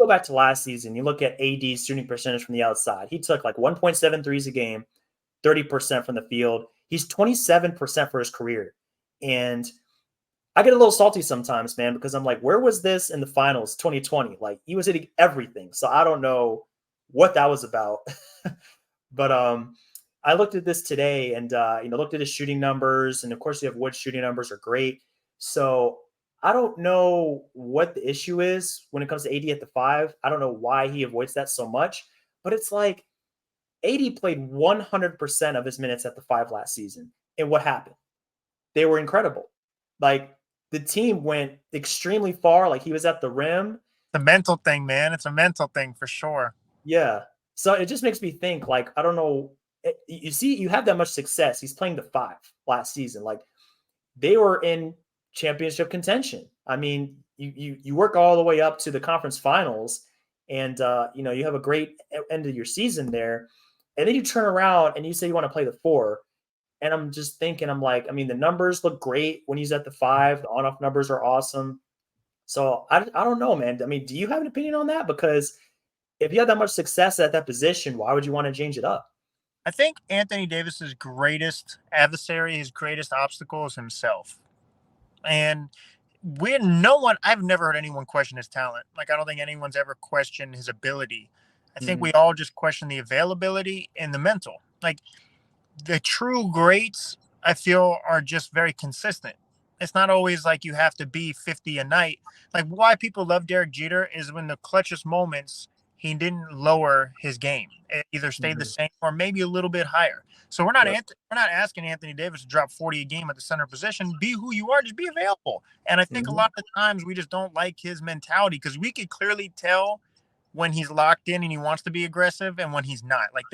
back to last season, you look at AD's shooting percentage from the outside. He took like 1.7 threes a game, 30% from the field. He's 27% for his career. And I get a little salty sometimes, man, because I'm like, where was this in the finals 2020? Like, he was hitting everything. So I don't know what that was about. But I looked at this today and looked at his shooting numbers, and of course, you have Wood's shooting numbers are great. So I don't know what the issue is when it comes to AD at the 5. I don't know why he avoids that so much, but it's like AD played 100% of his minutes at the 5 last season. And what happened? They were incredible. Like, the team went extremely far. Like, he was at the rim. The mental thing, man. It's a mental thing for sure. Yeah. So it just makes me think, like, I don't know. You see, you have that much success. He's playing the 5 last season. Like, they were in championship contention. I mean, you work all the way up to the conference finals, and you have a great end of your season there, and then you turn around and you say you want to play the 4. And I'm just thinking, I'm like, I mean, the numbers look great when he's at the 5. The on-off numbers are awesome. So I don't know, man. I mean, do you have an opinion on that? Because if you had that much success at that position, why would you want to change it up? I think Anthony Davis's greatest adversary, his greatest obstacle is himself. And I've never heard anyone question his talent. Like, I don't think anyone's ever questioned his ability. I think we all just question the availability and the mental. Like, the true greats, I feel, are just very consistent. It's not always like you have to be 50 a night. Like, why people love Derek Jeter is when the clutchest moments, he didn't lower his game. It either stayed the same or maybe a little bit higher. So we're not asking Anthony Davis to drop 40 a game at the center position. Be who you are, just be available. And I think a lot of the times we just don't like his mentality, because we could clearly tell when he's locked in and he wants to be aggressive and when he's not. Like,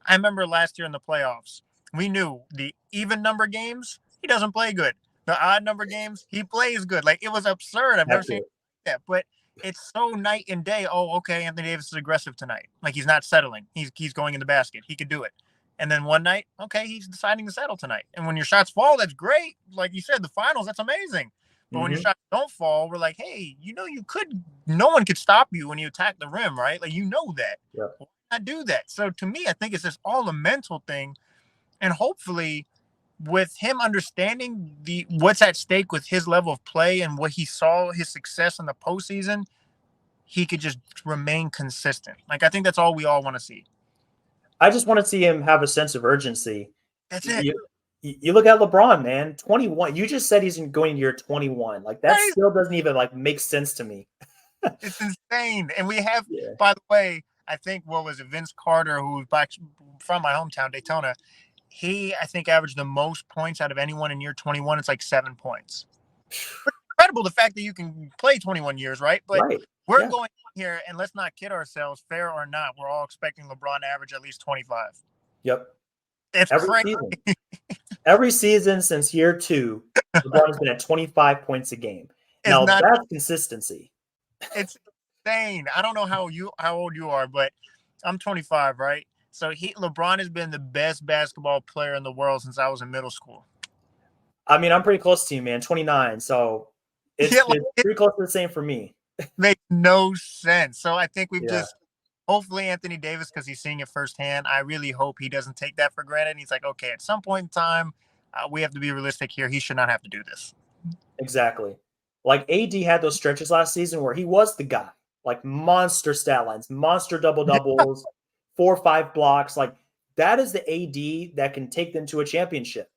I remember last year in the playoffs, we knew the even number games, he doesn't play good. The odd number games, he plays good. Like, it was absurd. I've never seen that, but it's so night and day. Oh, okay, Anthony Davis is aggressive tonight. Like, he's not settling. He's going in the basket. He could do it. And then one night, okay, he's deciding to settle tonight. And when your shots fall, that's great. Like you said, the finals, that's amazing. But when your shots don't fall, we're like, hey, no one could stop you when you attack the rim, right? Like, that. Yeah. Why not do that? So to me, I think it's just all a mental thing. And hopefully, with him understanding what's at stake with his level of play and what he saw his success in the postseason, he could just remain consistent. Like, I think that's all we all want to see. I just want to see him have a sense of urgency. That's it. You look at LeBron, man, 21. You just said he's going to year 21. Like, that still doesn't even make sense to me. It's insane. And we have, by the way, I think, what was it, Vince Carter, who's back from my hometown, Daytona. He, I think, averaged the most points out of anyone in year 21. It's like 7 points. Incredible, the fact that you can play 21 years, right? But we're going here, and let's not kid ourselves, fair or not, we're all expecting LeBron to average at least 25. Yep. It's crazy. Every season since year 2, LeBron has been at 25 points a game. Now, that's consistency. It's insane. I don't know how old you are, but I'm 25, right? So LeBron has been the best basketball player in the world since I was in middle school. I mean, I'm pretty close to you, man. 29. So it's pretty close to the same for me. Makes no sense. So I think we've just, hopefully Anthony Davis, because he's seeing it firsthand, I really hope he doesn't take that for granted. And he's like, okay, at some point in time, we have to be realistic here. He should not have to do this. Exactly. Like, AD had those stretches last season where he was the guy. Like, monster stat lines, monster double-doubles, 4 or 5 blocks. Like, that is the AD that can take them to a championship.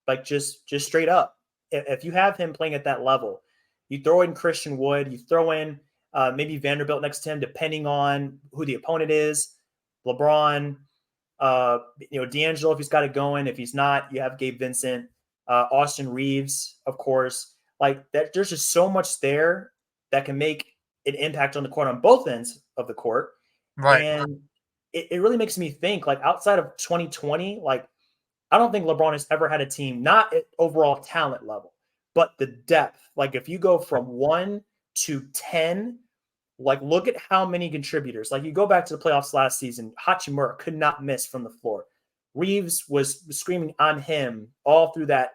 Like, just straight up. If you have him playing at that level, you throw in Christian Wood, you throw in maybe Vanderbilt next to him, depending on who the opponent is, LeBron, D'Angelo, if he's got it going. If he's not, you have Gabe Vincent, Austin Reeves, of course. Like, that, there's just so much there that can make an impact on the court on both ends of the court. Right. And it really makes me think, like, outside of 2020, like, I don't think LeBron has ever had a team, not at overall talent level, but the depth. Like, if you go from 1 to 10, like, look at how many contributors. Like, you go back to the playoffs last season, Hachimura could not miss from the floor. Reeves was screaming on him all through that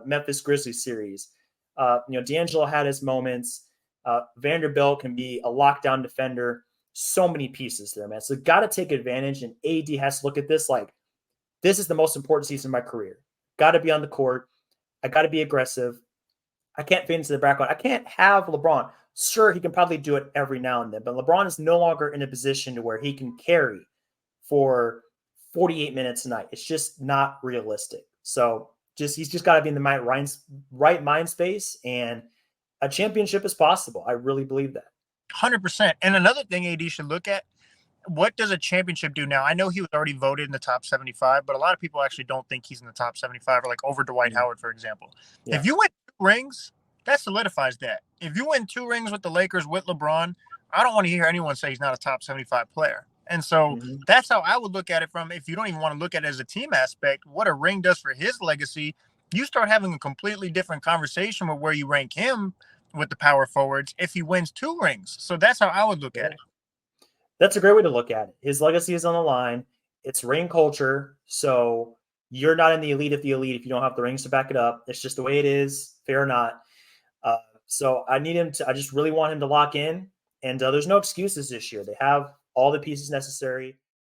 Memphis Grizzlies series. D'Angelo had his moments. Vanderbilt can be a lockdown defender. so many pieces there, man. So got to take advantage. And AD has to look at this like, this is the most important season of my career. Got to be on the court. I got to be aggressive. I can't fade into the background. I can't have LeBron. Sure, he can probably do it every now and then, but LeBron is no longer in a position to where he can carry for 48 minutes a night. It's just not realistic. So he's just got to be in the right mind space, and a championship is possible. I really believe that. 100%. And another thing AD should look at, what does a championship do now? I know he was already voted in the top 75, but a lot of people actually don't think he's in the top 75, or like over Dwight Howard, for example. Yeah. If you win 2 rings, that solidifies that. If you win 2 rings with the Lakers with LeBron, I don't want to hear anyone say he's not a top 75 player. And so that's how I would look at it from, if you don't even want to look at it as a team aspect, what a ring does for his legacy, you start having a completely different conversation with where you rank him with the power forwards if he wins 2 rings. So that's how I would look at it. That's a great way to look at it. His legacy is on the line. It's ring culture. So you're not in the elite of the elite if you don't have the rings to back it up. It's just the way it is, fair or not. So I just really want him to lock in. And there's no excuses this year. They have all the pieces necessary.